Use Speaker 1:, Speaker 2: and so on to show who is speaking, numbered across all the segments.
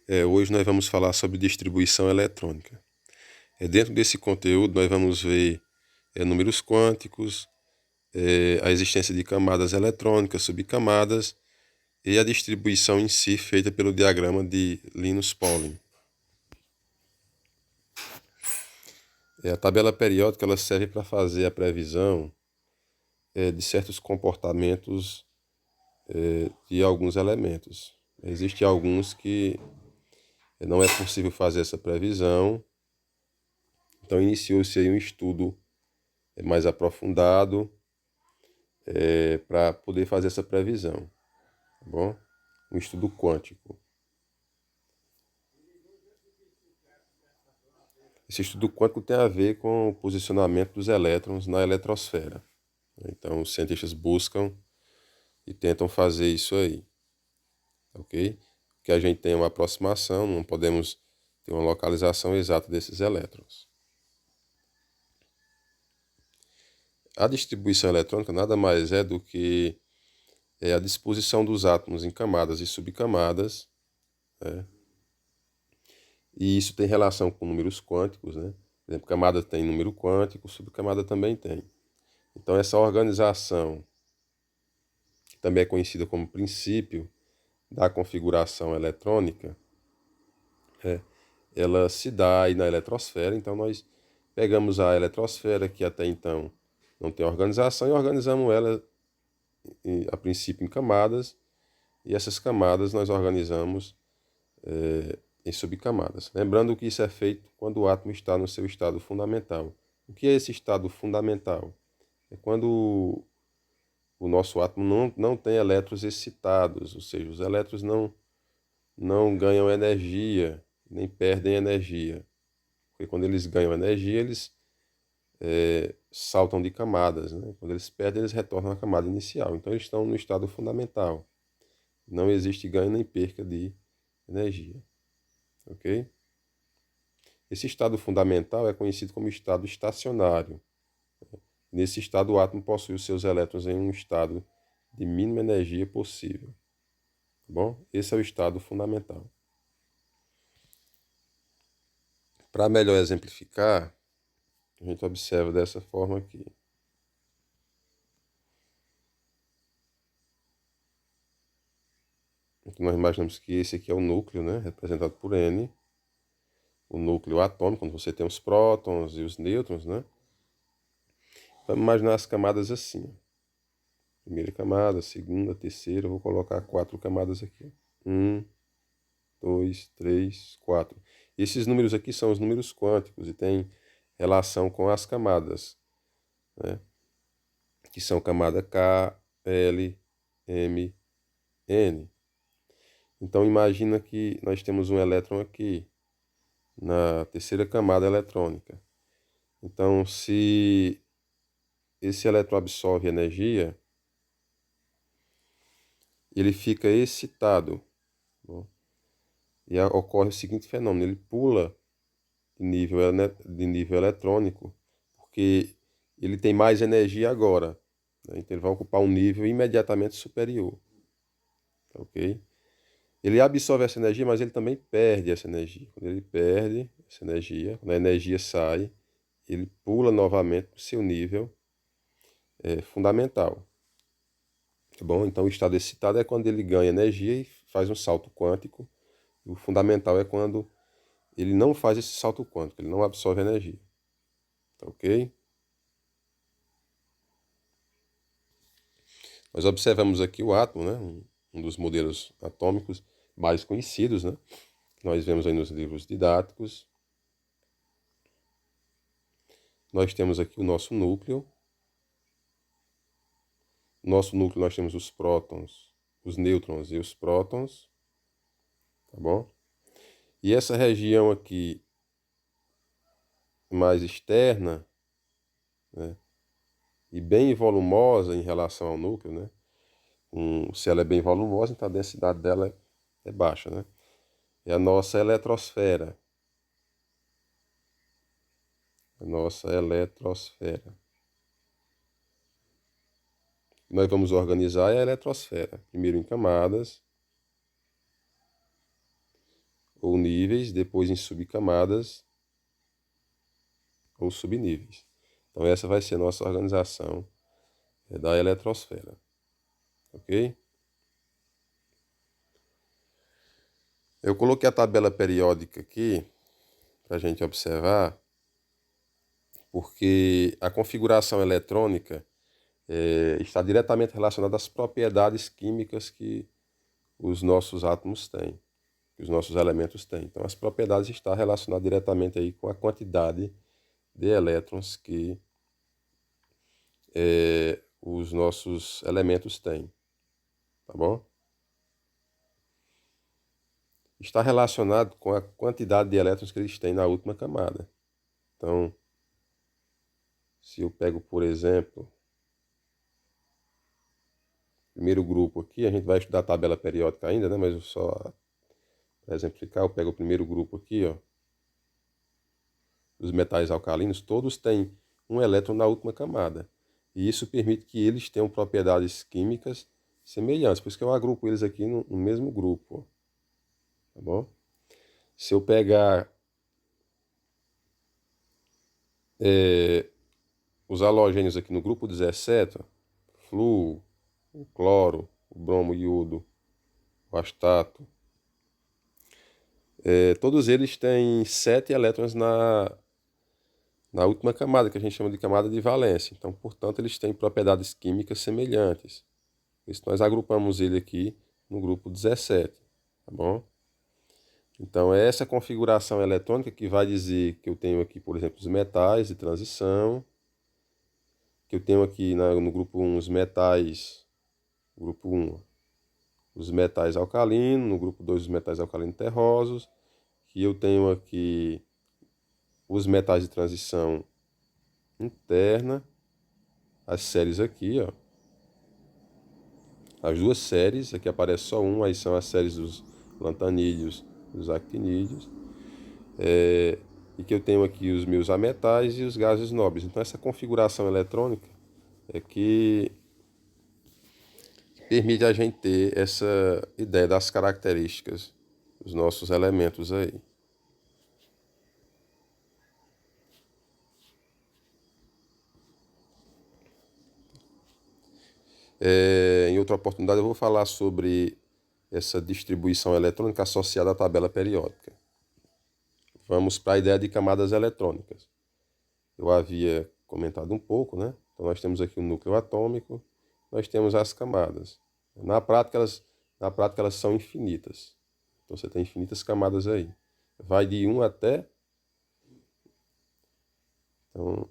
Speaker 1: Hoje nós vamos falar sobre distribuição eletrônica. Dentro desse conteúdo nós vamos ver números quânticos, a existência de camadas eletrônicas, subcamadas e a distribuição em si feita pelo diagrama de Linus Pauling. A tabela periódica ela serve para fazer a previsão de certos comportamentos de alguns elementos. Existem alguns que não é possível fazer essa previsão, então iniciou-se aí um estudo mais aprofundado para poder fazer essa previsão, tá bom? Um estudo quântico. Esse estudo quântico tem a ver com o posicionamento dos elétrons na eletrosfera. Então, os cientistas buscam e tentam fazer isso aí, ok? Que a gente tenha uma aproximação, não podemos ter uma localização exata desses elétrons. A distribuição eletrônica nada mais é do que a disposição dos átomos em camadas e subcamadas, né? E isso tem relação com números quânticos, né? Por exemplo, camada tem número quântico, subcamada também tem. Então, essa organização, que também é conhecida como princípio da configuração eletrônica, ela se dá aí na eletrosfera. Então, nós pegamos a eletrosfera, que até então não tem organização, e organizamos ela, a princípio, em camadas, e essas camadas nós organizamos em subcamadas. Lembrando que isso é feito quando o átomo está no seu estado fundamental. O que é esse estado fundamental? É quando o nosso átomo não tem elétrons excitados, ou seja, os elétrons não ganham energia, nem perdem energia. Porque quando eles ganham energia, eles saltam de camadas, né? Quando eles perdem, eles retornam à camada inicial. Então, eles estão no estado fundamental. Não existe ganho nem perca de energia. Ok? Esse estado fundamental é conhecido como estado estacionário. Nesse estado, o átomo possui os seus elétrons em um estado de mínima energia possível. Tá bom? Esse é o estado fundamental. Para melhor exemplificar, a gente observa dessa forma aqui. Então, nós imaginamos que esse aqui é o núcleo, né, representado por N. O núcleo atômico, quando você tem os prótons e os nêutrons, né? Vamos imaginar as camadas assim. Primeira camada, segunda, terceira. Eu vou colocar 4 camadas aqui. 1, 2, 3, 4. Esses números aqui são os números quânticos e têm relação com as camadas, né? Que são camada K, L, M, N. Então imagina que nós temos um elétron aqui na terceira camada eletrônica. Então, se esse elétron absorve energia, ele fica excitado. Bom, e ocorre o seguinte fenômeno: ele pula de nível eletrônico, porque ele tem mais energia agora, né? Então, ele vai ocupar um nível imediatamente superior. Ok? Ele absorve essa energia, mas ele também perde essa energia. Quando ele perde essa energia, quando a energia sai, ele pula novamente para o seu nível fundamental. Tá bom? Então, o estado excitado é quando ele ganha energia e faz um salto quântico. O fundamental é quando ele não faz esse salto quântico, ele não absorve energia. Tá ok? Nós observamos aqui o átomo, né? Um dos modelos atômicos mais conhecidos, né? Que nós vemos aí nos livros didáticos. Nós temos aqui o nosso núcleo. No nosso núcleo nós temos os prótons, os nêutrons e os prótons. Tá bom? E essa região aqui mais externa, né? E bem volumosa em relação ao núcleo, né? Se ela é bem volumosa, então a densidade dela é baixa, né? É a nossa eletrosfera. A nossa eletrosfera. Nós vamos organizar a eletrosfera. Primeiro em camadas. ou níveis, depois em subcamadas ou subníveis. Então essa vai ser a nossa organização da eletrosfera, ok? Eu coloquei a tabela periódica aqui para a gente observar, porque a configuração eletrônica está diretamente relacionada às propriedades químicas que os nossos átomos têm, que os nossos elementos têm. Então, as propriedades estão relacionadas diretamente aí com a quantidade de elétrons que os nossos elementos têm, tá bom? Está relacionado com a quantidade de elétrons que eles têm na última camada. Então, se eu pego, por exemplo, o primeiro grupo aqui, a gente vai estudar a tabela periódica ainda, né? Mas eu só para exemplificar, eu pego o primeiro grupo aqui, ó. Os metais alcalinos, todos têm um elétron na última camada. E isso permite que eles tenham propriedades químicas semelhantes. Por isso que eu agrupo eles aqui no mesmo grupo, ó. Tá bom? Se eu pegar os halogênios aqui no grupo 17, ó, flúor, o cloro, o bromo, o iodo, o astato, todos eles têm 7 elétrons na última camada, que a gente chama de camada de valência. Então, portanto, eles têm propriedades químicas semelhantes. Por isso, nós agrupamos ele aqui no grupo 17, tá bom? Então, é essa configuração eletrônica que vai dizer que eu tenho aqui, por exemplo, os metais de transição, que eu tenho aqui no grupo 1 os metais, grupo 1, os metais alcalinos, no grupo 2 os metais alcalinos terrosos, que eu tenho aqui os metais de transição interna, as séries aqui, ó. As duas séries, aqui aparece só um, aí são as séries dos lantanídeos, dos actinídeos, e que eu tenho aqui os meus ametais e os gases nobres. Então essa configuração eletrônica é que permite a gente ter essa ideia das características dos nossos elementos aí. Em outra oportunidade eu vou falar sobre essa distribuição eletrônica associada à tabela periódica. Vamos para a ideia de camadas eletrônicas. Eu havia comentado um pouco, né? Então nós temos aqui o núcleo atômico, nós temos as camadas. Na prática elas são infinitas. Então você tem infinitas camadas aí. Vai de 1 até... Então,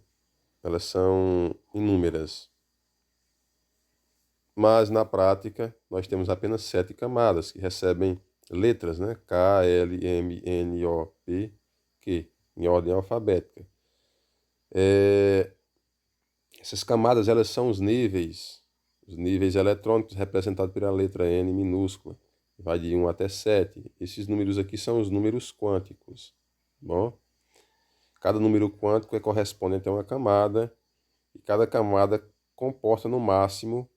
Speaker 1: elas são inúmeras. Mas na prática nós temos apenas 7 camadas que recebem letras, né? K, L, M, N, O, P, Q, em ordem alfabética. Essas camadas, elas são os níveis eletrônicos representados pela letra N minúscula. Vai de 1 até 7. Esses números aqui são os números quânticos. Bom? Cada número quântico é correspondente a uma camada, e cada camada comporta no máximo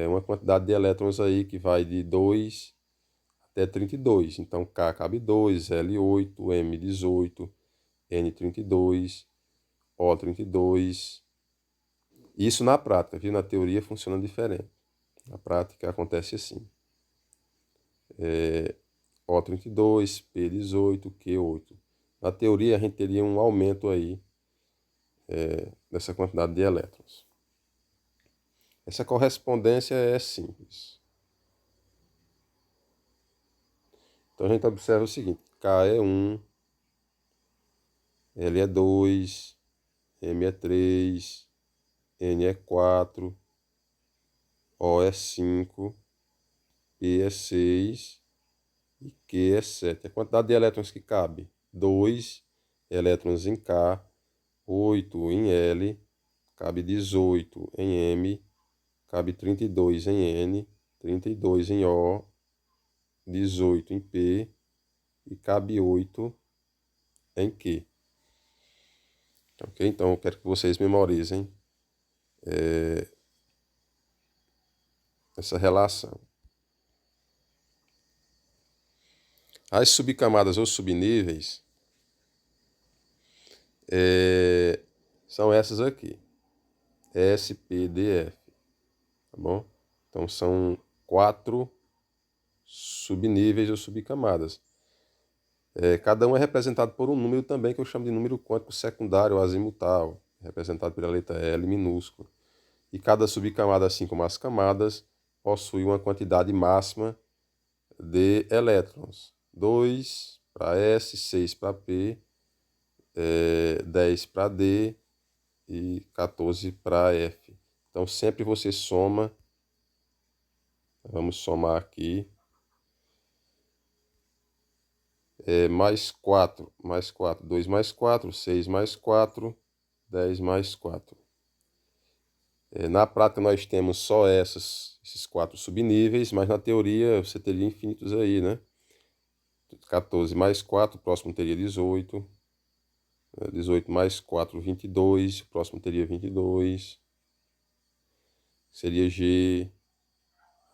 Speaker 1: uma quantidade de elétrons aí que vai de 2 até 32. Então K cabe 2, L 8, M 18, N 32, O 32. Isso na prática, viu? Na teoria funciona diferente. Na prática acontece assim. O32, P18, Q8. Na teoria a gente teria um aumento aí dessa quantidade de elétrons. Essa correspondência é simples. Então a gente observa o seguinte: K é 1, L é 2, M é 3, N é 4, O é 5, P é 6 e Q é 7. A quantidade de elétrons que cabe: 2 elétrons em K, 8 em L, cabe 18 em M, cabe 32 em N, 32 em O, 18 em P e cabe 8 em Q. Ok? Então eu quero que vocês memorizem essa relação. As subcamadas ou subníveis são essas aqui. S, P, D, F. Tá bom? Então são 4 subníveis ou subcamadas. Cada um é representado por um número também, que eu chamo de número quântico secundário ou azimutal, representado pela letra L minúscula. E cada subcamada, assim como as camadas, possui uma quantidade máxima de elétrons. 2 para S, 6 para P, 10 para D e 14 para F. Então sempre você soma, vamos somar aqui, mais 4, 2 mais 4, 6 mais 4, 10 mais 4. Na prática nós temos só esses 4 subníveis, mas na teoria você teria infinitos aí, né? 14 mais 4, o próximo teria 18. 18 mais 4, 22. O próximo teria 22. Seria G,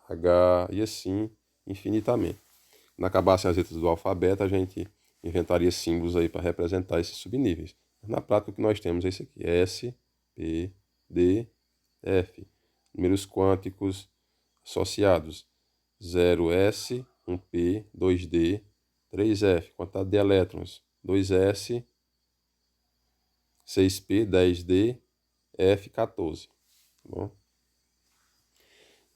Speaker 1: H e assim infinitamente. Quando acabassem as letras do alfabeto, a gente inventaria símbolos aí para representar esses subníveis. Na prática, o que nós temos é esse aqui: S, P, D, F. Números quânticos associados: 0S, 1P, 2D, 3F. Quantidade de elétrons: 2S, 6P, 10D, F, 14. Tá bom?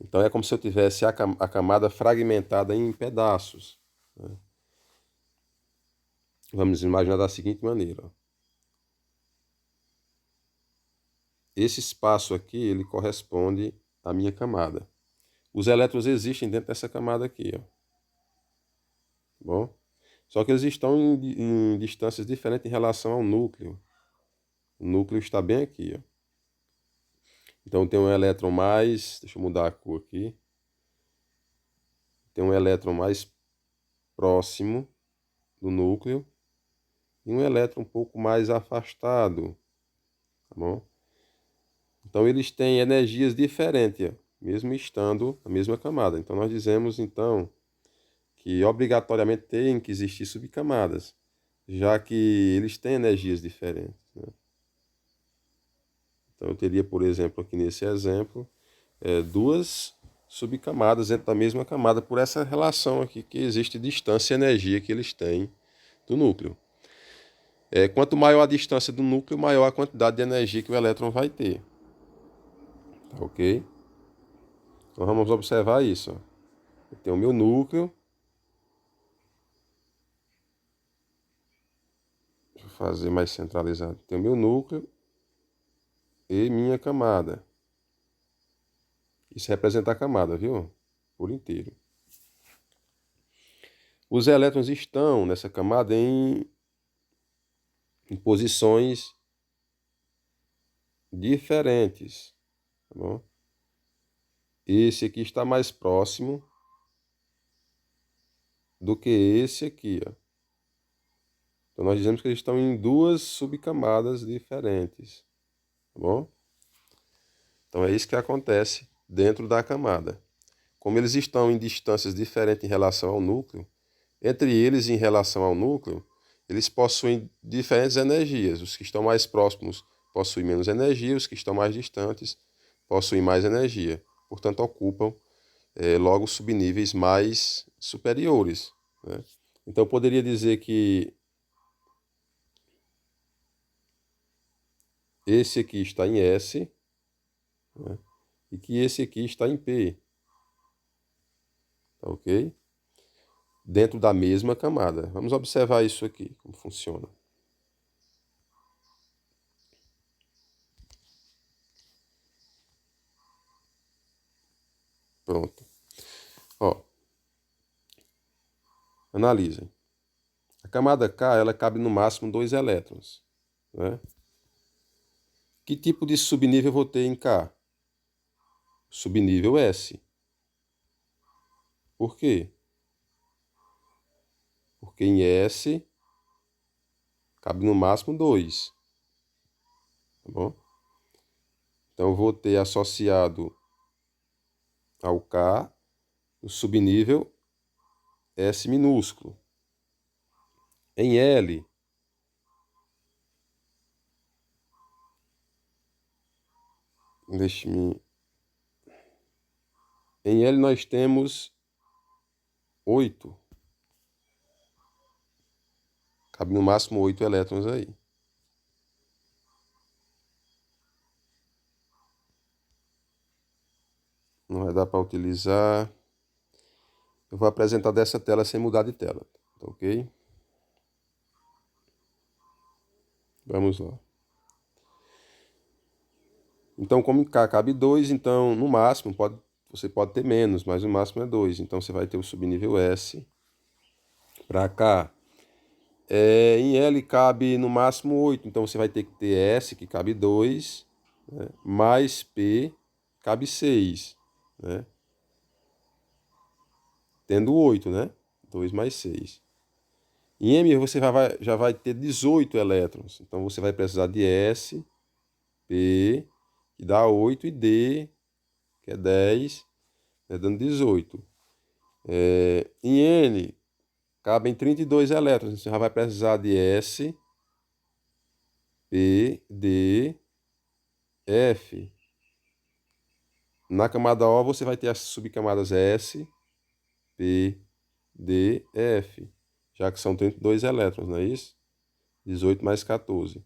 Speaker 1: Então é como se eu tivesse a camada fragmentada em pedaços, né? Vamos imaginar da seguinte maneira: ó. Esse espaço aqui, ele corresponde à minha camada. Os elétrons existem dentro dessa camada aqui, ó. Bom? Só que eles estão em distâncias diferentes em relação ao núcleo. O núcleo está bem aqui, ó. Então tem um elétron mais, deixa eu mudar a cor aqui. Tem um elétron mais próximo do núcleo e um elétron um pouco mais afastado, tá bom? Então eles têm energias diferentes, ó, mesmo estando na mesma camada. Então nós dizemos então que obrigatoriamente tem que existir subcamadas, já que eles têm energias diferentes, né? Então eu teria, por exemplo, aqui nesse exemplo, duas subcamadas dentro da mesma camada por essa relação aqui que existe distância e energia que eles têm do núcleo. Quanto maior a distância do núcleo, maior a quantidade de energia que o elétron vai ter. Tá ok? Então vamos observar isso, ó. Eu tenho o meu núcleo. Deixa eu fazer mais centralizado. Tenho o meu núcleo e minha camada. Isso representa a camada, viu? Por inteiro. Os elétrons estão nessa camada em posições diferentes, tá bom? Esse aqui está mais próximo do que esse aqui, ó. Então nós dizemos que eles estão em duas subcamadas diferentes, tá bom? Então é isso que acontece dentro da camada. Como eles estão em distâncias diferentes em relação ao núcleo, entre eles em relação ao núcleo, eles possuem diferentes energias. Os que estão mais próximos possuem menos energia, os que estão mais distantes possuem mais energia. Portanto, ocupam logo subníveis mais superiores, né? Então, eu poderia dizer que esse aqui está em S, né? E que esse aqui está em P, tá ok? Dentro da mesma camada. Vamos observar isso aqui, como funciona. Pronto. Ó, analisem. A camada K, ela cabe no máximo 2 elétrons, né? Que tipo de subnível eu vou ter em K? Subnível S. Por quê? Porque em S cabe no máximo 2, tá bom? Então eu vou ter associado ao K o subnível S minúsculo. Em L, deixe-me... Em L nós temos 8. Cabe no máximo 8 elétrons aí. Não vai dar para utilizar. Eu vou apresentar dessa tela sem mudar de tela, tá ok? Vamos lá. Então, como em K cabe 2, então no máximo você pode ter menos, mas o máximo é 2. Então você vai ter o subnível S para K. Em L cabe no máximo 8, então você vai ter que ter S, que cabe 2, né? Mais P, cabe 6, né? Tendo 8, né? 2 mais 6. Em M você já vai ter 18 elétrons, então você vai precisar de S, P, que dá 8, e D, que é 10, né? Dando 18. Em N cabem 32 elétrons, você já vai precisar de S, P, D, F. Na camada O você vai ter as subcamadas S, P, D, F, já que são 32 elétrons, não é isso? 18 mais 14.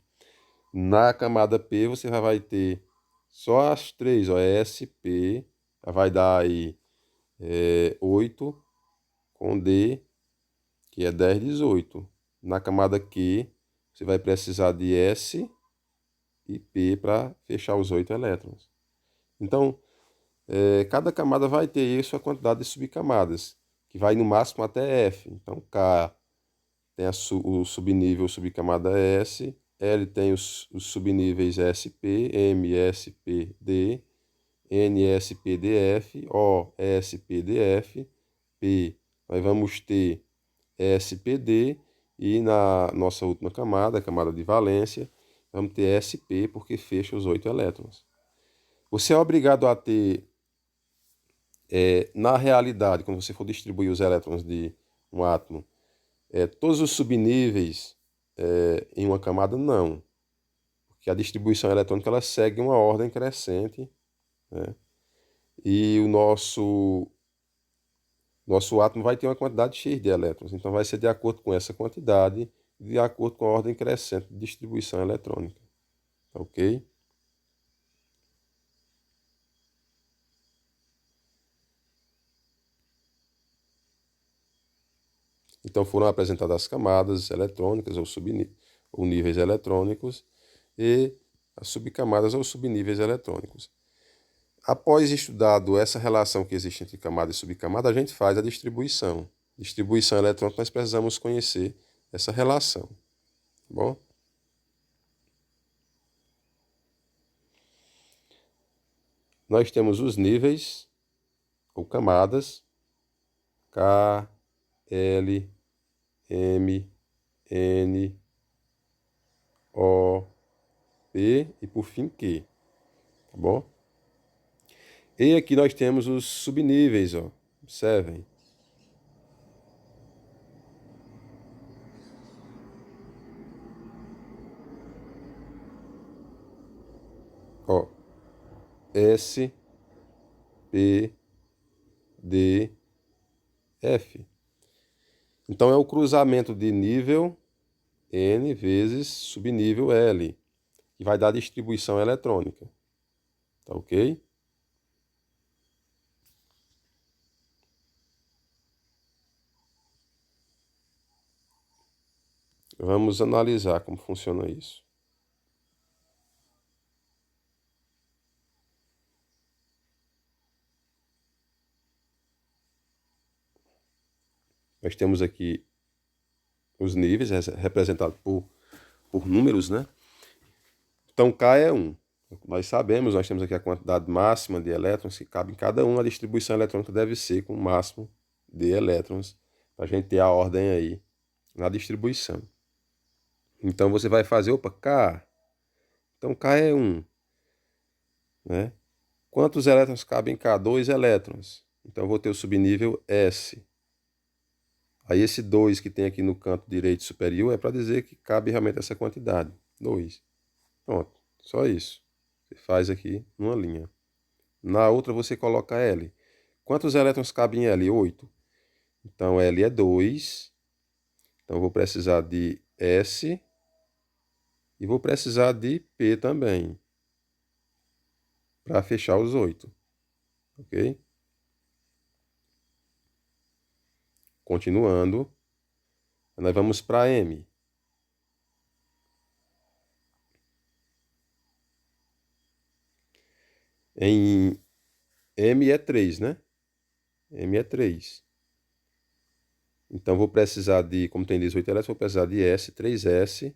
Speaker 1: Na camada P você já vai ter só as três, ó, S, P, já vai dar aí 8 com D, que é 10, 18. Na camada Q você vai precisar de S e P para fechar os 8 elétrons. Então, cada camada vai ter aí sua quantidade de subcamadas, que vai no máximo até F. Então, K tem o subnível subcamada S, L tem os subníveis SP, M, SP, D, N, SP, DF, O, SP, DF, P. Nós vamos ter SPD e na nossa última camada, a camada de valência, vamos ter SP porque fecha os 8 elétrons. Você é obrigado a ter, na realidade, quando você for distribuir os elétrons de um átomo, todos os subníveis em uma camada, não. Porque a distribuição eletrônica ela segue uma ordem crescente, né? E o nosso átomo vai ter uma quantidade X de elétrons. Então vai ser de acordo com essa quantidade, de acordo com a ordem crescente de distribuição eletrônica. Ok? Então foram apresentadas as camadas eletrônicas ou níveis eletrônicos e as subcamadas ou subníveis eletrônicos. Após estudado essa relação que existe entre camada e subcamada, a gente faz a distribuição. Distribuição eletrônica, nós precisamos conhecer essa relação. Tá bom? Nós temos os níveis ou camadas K, L, M, N, O, P e por fim Q. Tá bom? E aqui nós temos os subníveis, ó. Observem. Ó, S, P, D, F. Então é o cruzamento de nível N vezes subnível L, que vai dar a distribuição eletrônica. Tá ok? Vamos analisar como funciona isso. Nós temos aqui os níveis representados por números, né? Então K é 1. Nós sabemos, nós temos aqui a quantidade máxima de elétrons que cabe em cada um. A distribuição eletrônica deve ser com o máximo de elétrons, para a gente ter a ordem aí na distribuição. Então você vai fazer, opa, K. Então K é 1. Né? Quantos elétrons cabem em K? 2 elétrons. Então eu vou ter o subnível S. Aí esse 2 que tem aqui no canto direito superior é para dizer que cabe realmente essa quantidade. 2. Pronto, só isso. Você faz aqui numa linha. Na outra você coloca L. Quantos elétrons cabem em L? 8. Então L é 2. Então eu vou precisar de S e vou precisar de P também, para fechar os 8. Ok? Continuando, nós vamos para M. Em M é 3, né? M é 3. Então vou precisar de, como tem 18 elétrons, vou precisar de S, 3S,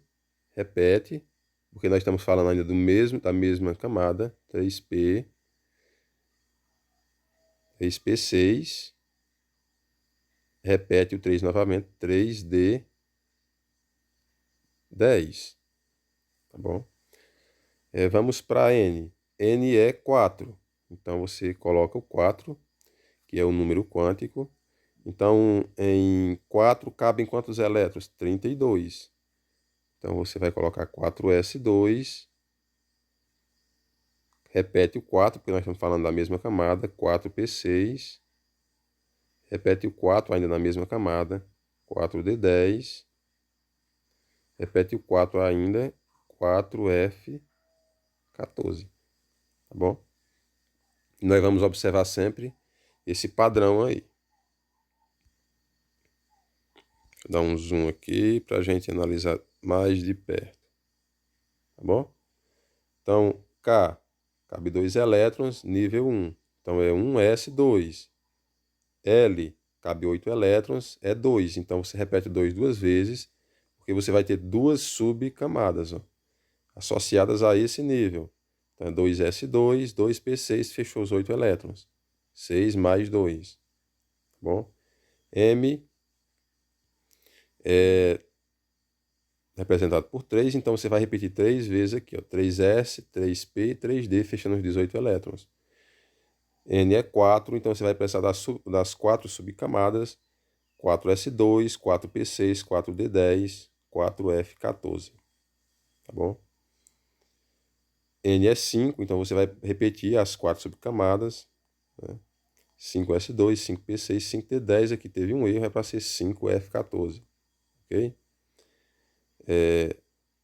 Speaker 1: repete, porque nós estamos falando ainda da mesma camada, 3P, 3P6, repete o 3 novamente, 3D, 10, tá bom? Vamos para N. N é 4, então você coloca o 4, que é o número quântico. Então, em 4 cabem quantos elétrons? 32. Então, você vai colocar 4S2, repete o 4, porque nós estamos falando da mesma camada, 4P6, repete o 4 ainda na mesma camada, 4D10, repete o 4 ainda, 4F14, tá bom? E nós vamos observar sempre esse padrão aí. Vou dar um zoom aqui para a gente analisar mais de perto, tá bom? Então, K, cabe 2 elétrons, nível 1. Então, é 1s2. L, cabe 8 elétrons, é 2. Então, você repete 2 duas vezes, porque você vai ter duas subcamadas, ó, associadas a esse nível. Então, é 2s2, 2p6, fechou os 8 elétrons. 6 mais 2. Tá bom? M é representado por 3, então você vai repetir 3 vezes aqui, ó, 3s, 3p, 3d, fechando os 18 elétrons. N é 4, então você vai precisar das 4 subcamadas, 4s2, 4p6, 4d10, 4f14, tá bom? N é 5, então você vai repetir as 4 subcamadas, né? 5s2, 5p6, 5d10, aqui teve um erro, é para ser 5f14, ok?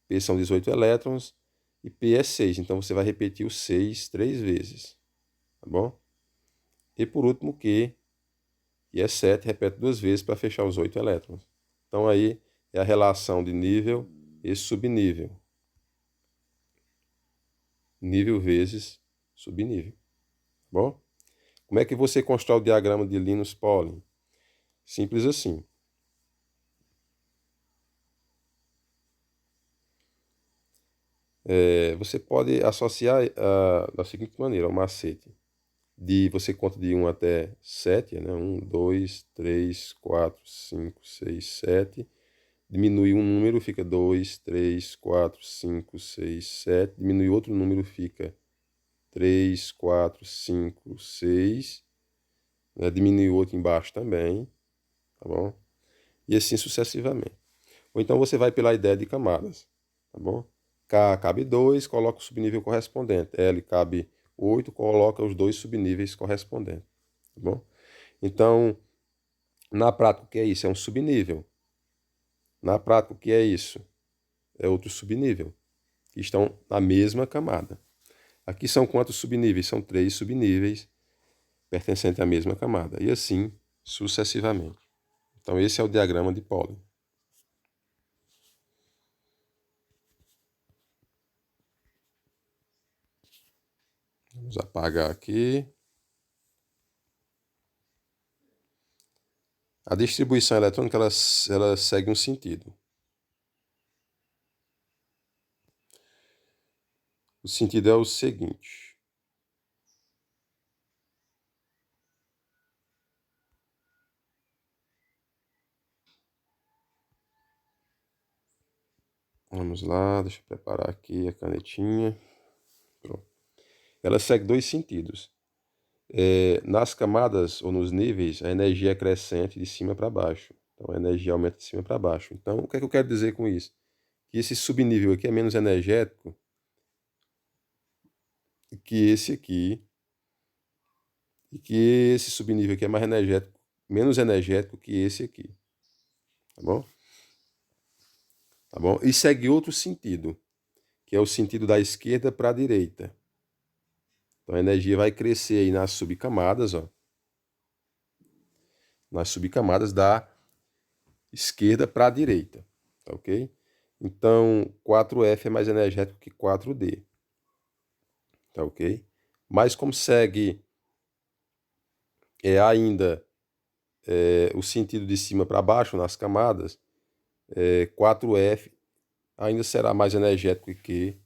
Speaker 1: P são 18 elétrons e P é 6, então você vai repetir o 6 3 vezes, tá bom? E por último, Q, que é 7, repete 2 vezes para fechar os 8 elétrons. Então aí é a relação de nível e subnível. Nível vezes subnível, tá bom? Como é que você constrói o diagrama de Linus-Pauling? Simples assim. Você pode associar da seguinte maneira, o macete. Você conta de 1 até 7, né? 1, 2, 3, 4, 5, 6, 7. Diminui um número, fica 2, 3, 4, 5, 6, 7. Diminui outro número, fica 3, 4, 5, 6. Né? Diminui outro embaixo também, tá bom? E assim sucessivamente. Ou então você vai pela ideia de camadas, tá bom? K cabe 2, coloca o subnível correspondente. L cabe 8, coloca os dois subníveis correspondentes, tá bom? Então, na prática, o que é isso? É um subnível. Na prática, o que é isso? É outro subnível, que estão na mesma camada. Aqui são quantos subníveis? São 3 subníveis pertencentes à mesma camada. E assim sucessivamente. Então, esse é o diagrama de Pauling. Vamos apagar aqui. A distribuição eletrônica ela segue um sentido. O sentido é o seguinte. Vamos lá, deixa eu preparar aqui a canetinha. Pronto. Ela segue dois sentidos. Nas camadas ou nos níveis, a energia é crescente de cima para baixo. Então a energia aumenta de cima para baixo. Então o que é que eu quero dizer com isso? Que esse subnível aqui é menos energético que esse aqui, e que esse subnível aqui é mais energético, menos energético que esse aqui. Tá bom? Tá bom? E segue outro sentido, que é o sentido da esquerda para a direita. Então a energia vai crescer aí nas subcamadas, ó. Nas subcamadas da esquerda para a direita, tá ok? Então 4F é mais energético que 4D, tá ok? Mas como segue ainda o sentido de cima para baixo nas camadas, 4F ainda será mais energético que,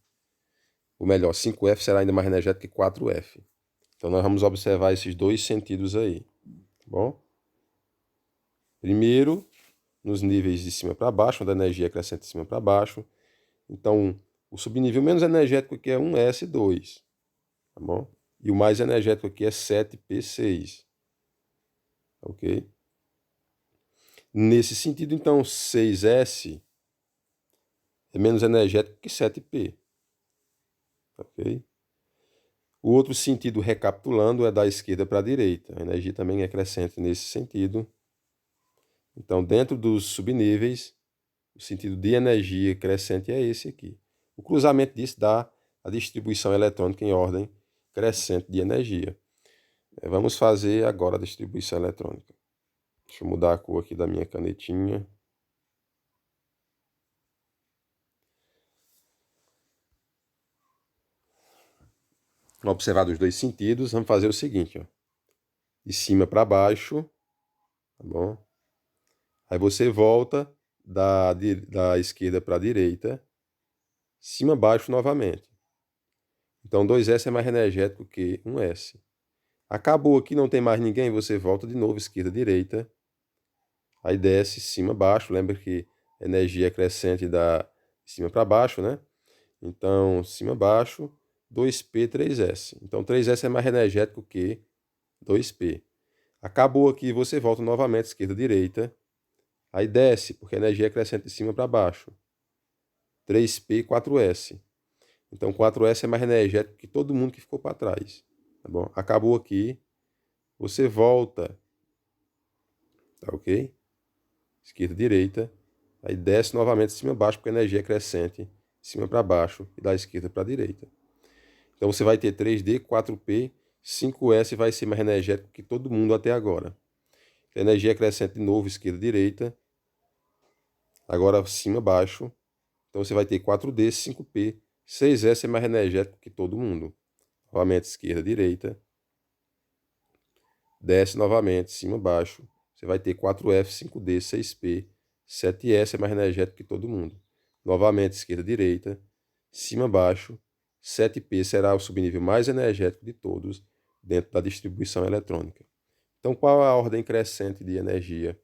Speaker 1: ou melhor, 5F será ainda mais energético que 4F. Então nós vamos observar esses dois sentidos aí, tá bom? Primeiro, nos níveis de cima para baixo, onde a energia crescente de cima para baixo. Então, o subnível menos energético aqui é 1S2, tá bom? E o mais energético aqui é 7P6, ok? Nesse sentido, então, 6S é menos energético que 7P, ok? O outro sentido, recapitulando, é da esquerda para a direita. A energia também é crescente nesse sentido. Então, dentro dos subníveis, o sentido de energia crescente é esse aqui. O cruzamento disso dá a distribuição eletrônica em ordem crescente de energia. Vamos fazer agora a distribuição eletrônica. Deixa eu mudar a cor aqui da minha canetinha. Vamos observar dos dois sentidos. Vamos fazer o seguinte, ó. De cima para baixo, tá bom? Aí você volta da esquerda para a direita, cima baixo novamente. Então 2S é mais energético que 1S. Acabou aqui, não tem mais ninguém, você volta de novo, esquerda, direita. Aí desce, cima, baixo. Lembra que energia é crescente da cima para baixo, né? Então, cima, baixo, 2P, 3S. Então, 3S é mais energético que 2P. Acabou aqui, você volta novamente, esquerda, direita. Aí desce, porque a energia é crescente de cima para baixo. 3P, 4S. Então, 4S é mais energético que todo mundo que ficou para trás. Tá bom? Acabou aqui, você volta, tá ok? Esquerda, direita. Aí desce novamente de cima para baixo, porque a energia é crescente de cima para baixo e da esquerda para a direita. Então você vai ter 3D, 4P, 5S vai ser mais energético que todo mundo até agora. A energia é crescente de novo, esquerda, direita. Agora cima, baixo. Então você vai ter 4D, 5P, 6S é mais energético que todo mundo. Novamente esquerda, direita. Desce novamente, cima, baixo. Você vai ter 4F, 5D, 6P, 7S é mais energético que todo mundo. Novamente esquerda, direita. Cima, baixo. 7P será o subnível mais energético de todos dentro da distribuição eletrônica. Então, qual é a ordem crescente de energia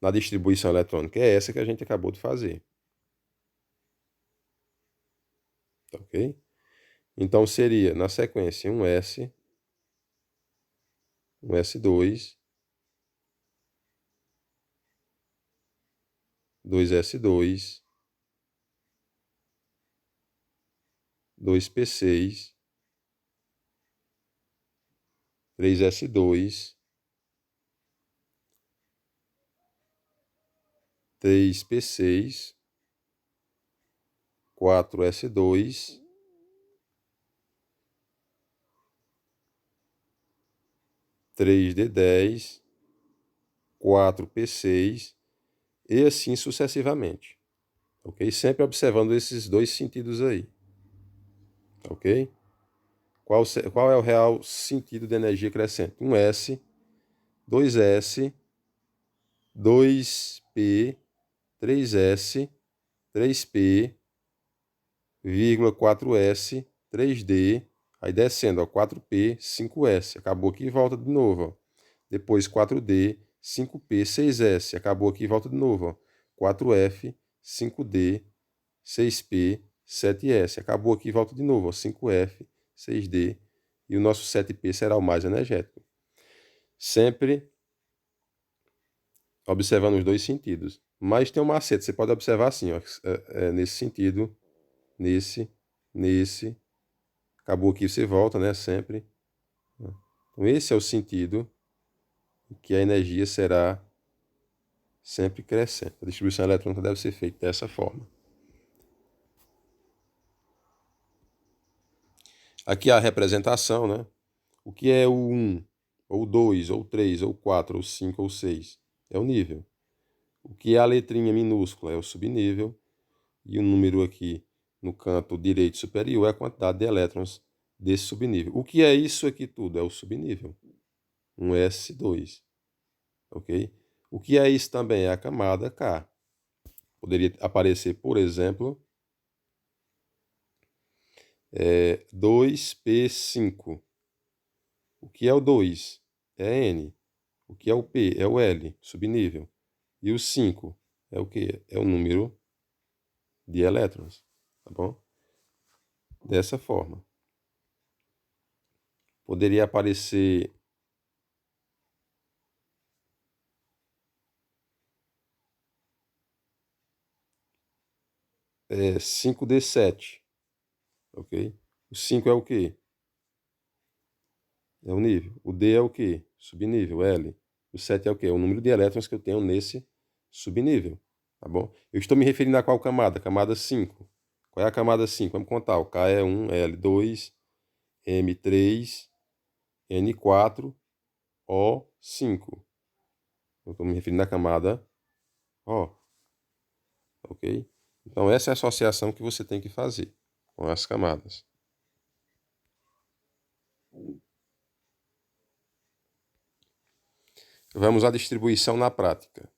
Speaker 1: na distribuição eletrônica? É essa que a gente acabou de fazer. Tá ok? Então, seria, na sequência, 1S, 1S2, 2S2, 2P6, 3S2, 3P6, 4S2, 3D10, 4P6 e assim sucessivamente. Ok? Sempre observando esses dois sentidos aí. Ok? Qual é o real sentido de energia crescente? 1S, 2S, 2P, 3S, 3P, 4S, 3D, aí descendo, ó, 4P, 5S, acabou aqui e volta de novo, ó. Depois 4D, 5P, 6S, acabou aqui e volta de novo, ó. 4F, 5D, 6P, 7S, acabou aqui e volta de novo, ó. 5F, 6D, e o nosso 7P será o mais energético. Sempre observando os dois sentidos. Mas tem um macete, você pode observar assim, ó, nesse sentido, nesse. Acabou aqui, você volta, né? Sempre. Então, esse é o sentido que a energia será sempre crescente. A distribuição eletrônica deve ser feita dessa forma. Aqui a representação, né? O que é o 1, ou 2, ou 3, ou 4, ou 5, ou 6? É o nível. O que é a letrinha minúscula? É o subnível. E o número aqui no canto direito superior é a quantidade de elétrons desse subnível. O que é isso aqui tudo? É o subnível. Um S2. Ok? O que é isso também? É a camada K. Poderia aparecer, por exemplo, 2P5. O que é o 2? É N. O que é o P? É o L, subnível. E o 5 é o quê? É o número de elétrons. Tá bom? Dessa forma. Poderia aparecer 5D7. Ok? O 5 é o quê? É o nível. O D é o quê? Subnível, L. O 7 é o quê? É o número de elétrons que eu tenho nesse subnível. Tá bom? Eu estou me referindo a qual camada? Camada 5. Qual é a camada 5? Vamos contar. O K é 1, L2, M3, N4, O5. Eu estou me referindo à camada O. Ok? Então, essa é a associação que você tem que fazer com as camadas. Vamos à distribuição na prática.